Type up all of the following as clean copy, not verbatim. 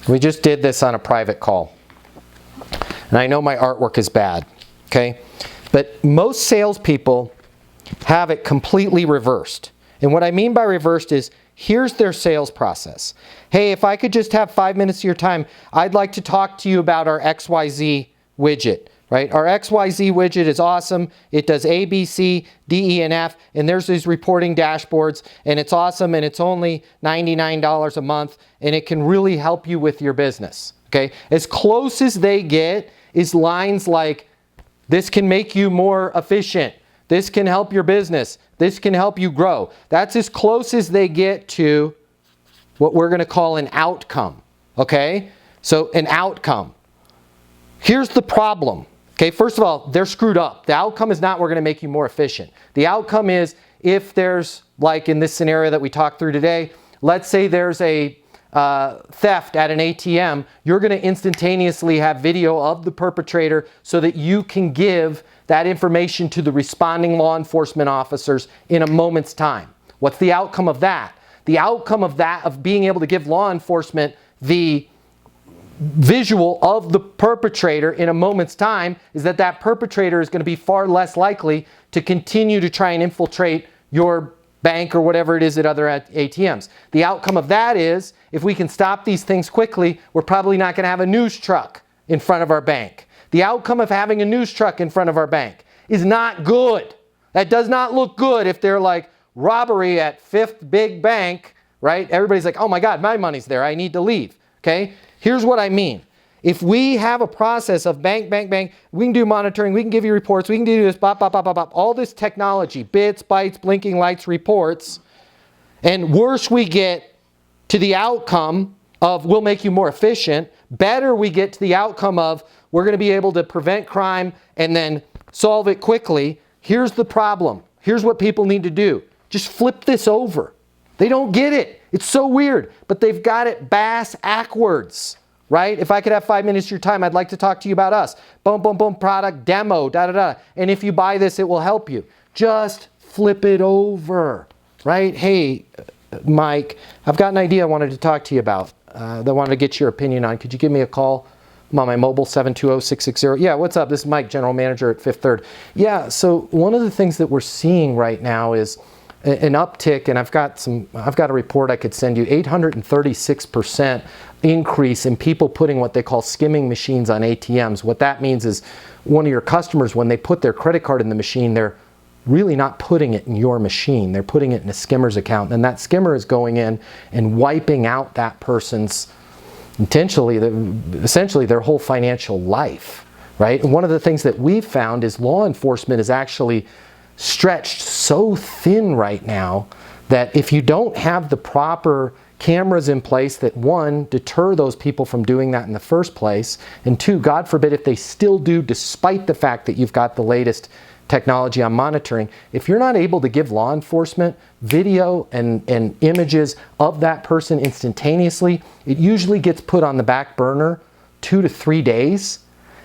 We just did this on a private call. And I know my artwork is bad, okay? But most salespeople have it completely reversed. And what I mean by reversed is, here's their sales process. Hey, if I could just have 5 minutes of your time, I'd like to talk to you about our XYZ widget, right? Our XYZ widget is awesome. It does A, B, C, D, E, and F, and there's these reporting dashboards, and it's awesome, and it's only $99 a month, and it can really help you with your business, okay? As close as they get is lines like, this can make you more efficient. This can help your business. This can help you grow. That's as close as they get to what we're going to call an outcome, okay? So an outcome. Here's the problem, okay? First of all, they're screwed up. The outcome is not we're going to make you more efficient. The outcome is if there's, like in this scenario that we talked through today, let's say there's a theft at an ATM, you're going to instantaneously have video of the perpetrator so that you can give that information to the responding law enforcement officers in a moment's time. What's the outcome of that? The outcome of that, of being able to give law enforcement the visual of the perpetrator in a moment's time, is that that perpetrator is going to be far less likely to continue to try and infiltrate your bank or whatever it is at other ATMs. The outcome of that is, if we can stop these things quickly, we're probably not going to have a news truck in front of our bank. The outcome of having a news truck in front of our bank is not good. That does not look good if they're like, robbery at Fifth Big Bank, right? Everybody's like, oh my God, my money's there, I need to leave, okay? Here's what I mean. If we have a process of bank, we can do monitoring, we can give you reports, we can do this, bop, all this technology, bits, bytes, blinking lights, reports, and worse we get to the outcome of we'll make you more efficient, better we get to the outcome of we're going to be able to prevent crime and then solve it quickly. Here's the problem. Here's what people need to do. Just flip this over. They don't get it. It's so weird, but they've got it bass-ackwards, right? If I could have 5 minutes of your time, I'd like to talk to you about us. Boom, boom, boom, product, demo, da-da-da. And if you buy this, it will help you. Just flip it over, right? Hey, Mike, I've got an idea I wanted to talk to you about that I wanted to get your opinion on. Could you give me a call? I'm on my mobile, 720-660. Yeah, what's up? This is Mike, General Manager at Fifth Third. Yeah, so one of the things that we're seeing right now is an uptick, and I've got a report I could send you, 836% increase in people putting what they call skimming machines on ATMs. What that means is one of your customers, when they put their credit card in the machine, they're really not putting it in your machine. They're putting it in a skimmer's account, and that skimmer is going in and wiping out that person's essentially their whole financial life, right? And one of the things that we've found is law enforcement is actually stretched so thin right now that if you don't have the proper cameras in place that, one, deter those people from doing that in the first place, and two, God forbid if they still do despite the fact that you've got the latest technology on monitoring, if you're not able to give law enforcement video and images of that person instantaneously, it usually gets put on the back burner 2 to 3 days.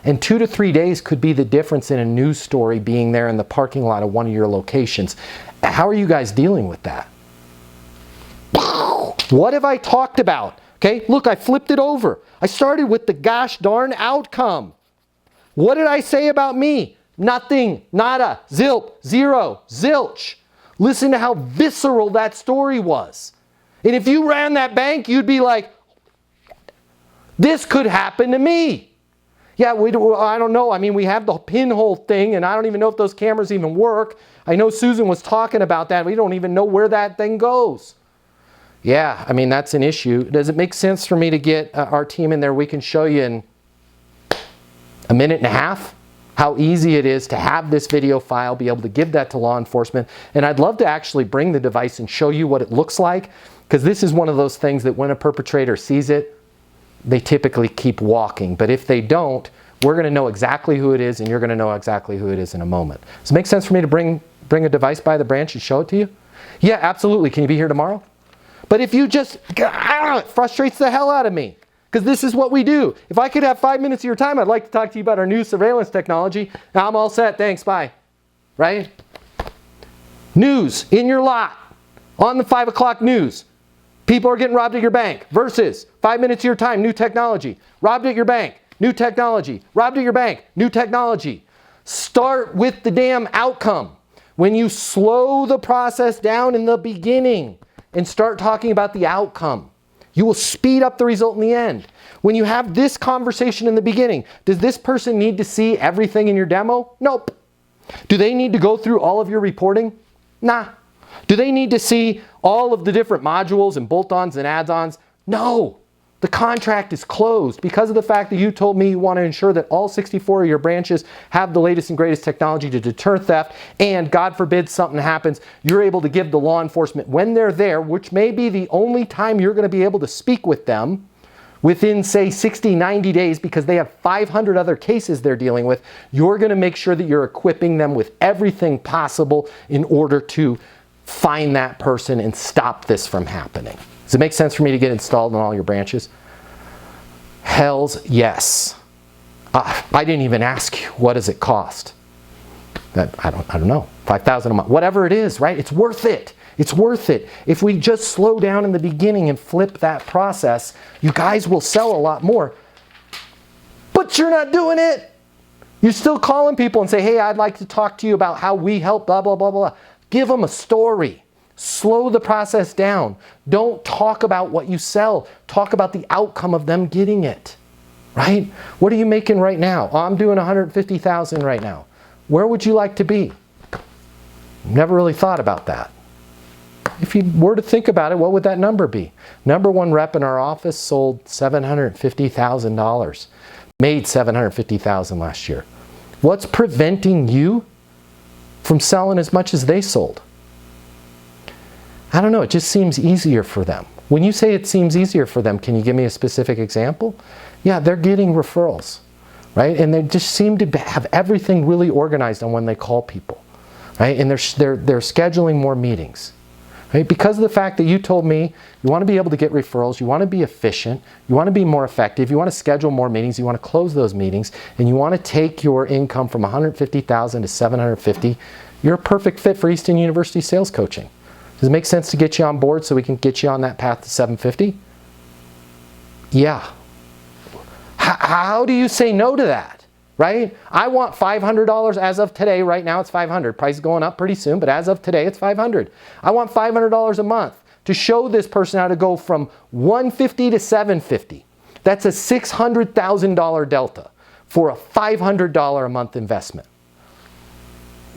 And 2 to 3 days could be the difference in a news story being there in the parking lot of one of your locations. How are you guys dealing with that? What have I talked about? Okay, look, I flipped it over. I started with the gosh darn outcome. What did I say about me? Nothing, nada, zilp, zero, zilch. Listen to how visceral that story was. And if you ran that bank, you'd be like, this could happen to me. Yeah, I don't know. I mean, we have the pinhole thing, and I don't even know if those cameras even work. I know Susan was talking about that. We don't even know where that thing goes. Yeah, I mean, that's an issue. Does it make sense for me to get our team in there? We can show you in a minute and a half how easy it is to have this video file, be able to give that to law enforcement. And I'd love to actually bring the device and show you what it looks like, because this is one of those things that when a perpetrator sees it, they typically keep walking. But if they don't, we're going to know exactly who it is, and you're going to know exactly who it is in a moment. Does it make sense for me to bring a device by the branch and show it to you? Yeah, absolutely. Can you be here tomorrow? But if you just, it frustrates the hell out of me. Because this is what we do. If I could have 5 minutes of your time, I'd like to talk to you about our new surveillance technology. Now I'm all set. Thanks. Bye. Right? News in your lot. On the 5 o'clock news. People are getting robbed at your bank versus 5 minutes of your time, new technology. Robbed at your bank, new technology. Robbed at your bank, new technology. Start with the damn outcome. When you slow the process down in the beginning and start talking about the outcome, you will speed up the result in the end. When you have this conversation in the beginning, does this person need to see everything in your demo? Nope. Do they need to go through all of your reporting? Nah. Do they need to see all of the different modules and bolt-ons and add-ons? No. The contract is closed because of the fact that you told me you want to ensure that all 64 of your branches have the latest and greatest technology to deter theft, and God forbid something happens, you're able to give the law enforcement when they're there, which may be the only time you're going to be able to speak with them within, say, 60, 90 days because they have 500 other cases they're dealing with. You're going to make sure that you're equipping them with everything possible in order to find that person and stop this from happening. Does it make sense for me to get installed in all your branches? Hells yes. I didn't even ask you, what does it cost? I don't know, $5,000 a month, whatever it is, right? It's worth it. It's worth it. If we just slow down in the beginning and flip that process, you guys will sell a lot more. But you're not doing it. You're still calling people and say, hey, I'd like to talk to you about how we help, blah, blah, blah, blah. Give them a story. Slow the process down. Don't talk about what you sell. Talk about the outcome of them getting it, right? What are you making right now? Oh, I'm doing $150,000 right now. Where would you like to be? Never really thought about that. If you were to think about it, what would that number be? Number one rep in our office sold $750,000. Made $750,000 last year. What's preventing you from selling as much as they sold? I don't know, it just seems easier for them. When you say it seems easier for them, can you give me a specific example? Yeah, they're getting referrals, right? And they just seem to have everything really organized on when they call people, right? And they're scheduling more meetings, right? Because of the fact that you told me you want to be able to get referrals, you want to be efficient, you want to be more effective, you want to schedule more meetings, you want to close those meetings, and you want to take your income from $150,000 to $750,000, you're a perfect fit for Easton University sales coaching. Does it make sense to get you on board so we can get you on that path to $750,000? Yeah. How do you say no to that, right? I want $500 as of today. Right now it's $500. Price is going up pretty soon, but as of today it's $500. I want $500 a month to show this person how to go from $150,000 to $750,000. That's a $600,000 delta for a $500 a month investment.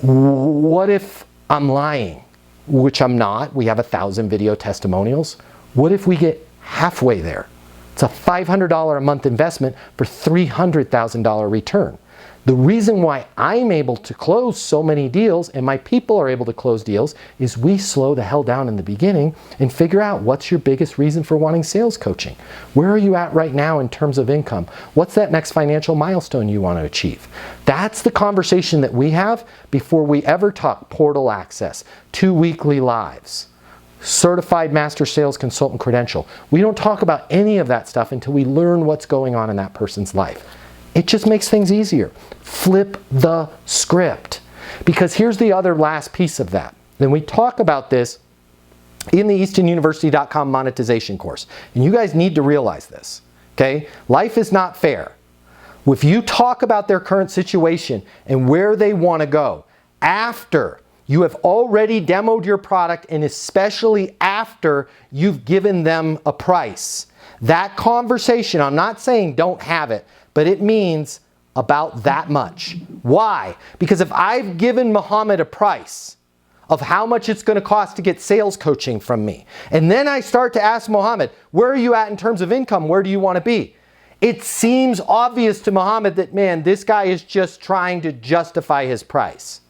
What if I'm lying? Which I'm not. We have 1,000 video testimonials. What if we get halfway there? It's a $500 a month investment for $300,000 return. The reason why I'm able to close so many deals and my people are able to close deals is we slow the hell down in the beginning and figure out what's your biggest reason for wanting sales coaching. Where are you at right now in terms of income? What's that next financial milestone you want to achieve? That's the conversation that we have before we ever talk portal access, 2 weekly lives, certified master sales consultant credential. We don't talk about any of that stuff until we learn what's going on in that person's life. It just makes things easier. Flip the script. Because here's the other last piece of that. Then we talk about this in the eastonuniversity.com monetization course. And you guys need to realize this, okay? Life is not fair. If you talk about their current situation and where they want to go after you have already demoed your product, and especially after you've given them a price, that conversation, I'm not saying don't have it, but it means about that much. Why? Because if I've given Muhammad a price of how much it's going to cost to get sales coaching from me, and then I start to ask Muhammad, where are you at in terms of income? Where do you want to be? It seems obvious to Muhammad that, man, this guy is just trying to justify his price.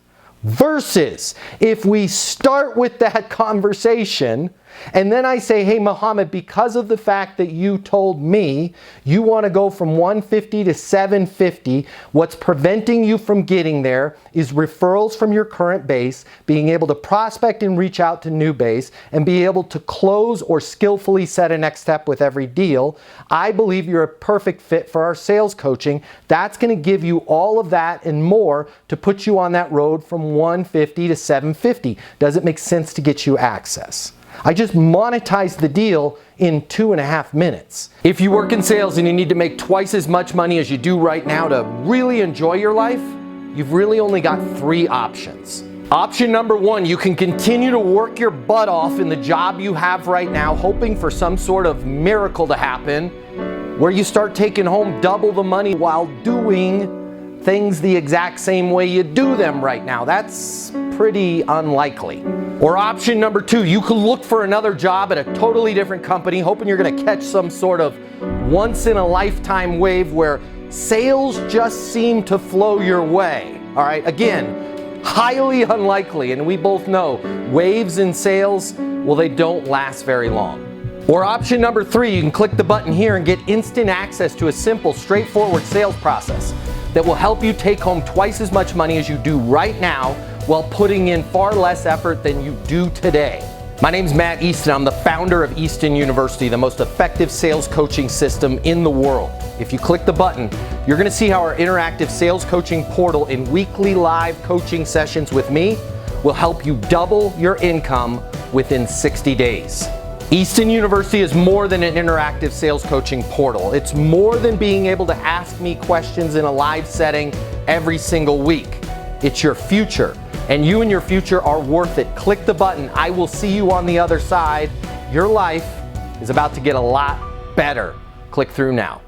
Versus if we start with that conversation and then I say, hey, Muhammad, because of the fact that you told me you want to go from $150,000 to $750,000, what's preventing you from getting there is referrals from your current base, being able to prospect and reach out to new base, and be able to close or skillfully set a next step with every deal. I believe you're a perfect fit for our sales coaching. That's going to give you all of that and more to put you on that road from $150,000 to $750,000. Does it make sense to get you access? I just monetized the deal in 2.5 minutes. If you work in sales and you need to make twice as much money as you do right now to really enjoy your life, you've really only got 3 options. Option number 1, you can continue to work your butt off in the job you have right now, hoping for some sort of miracle to happen, where you start taking home double the money while doing things the exact same way you do them right now. That's pretty unlikely. Or option number 2, you can look for another job at a totally different company, hoping you're gonna catch some sort of once-in-a-lifetime wave where sales just seem to flow your way. All right, again, highly unlikely, and we both know waves in sales, well, they don't last very long. Or option number 3, you can click the button here and get instant access to a simple, straightforward sales process that will help you take home twice as much money as you do right now while putting in far less effort than you do today. My name's Matt Easton. I'm the founder of Easton University, the most effective sales coaching system in the world. If you click the button, you're gonna see how our interactive sales coaching portal and weekly live coaching sessions with me will help you double your income within 60 days. Easton University is more than an interactive sales coaching portal. It's more than being able to ask me questions in a live setting every single week. It's your future, and you and your future are worth it. Click the button. I will see you on the other side. Your life is about to get a lot better. Click through now.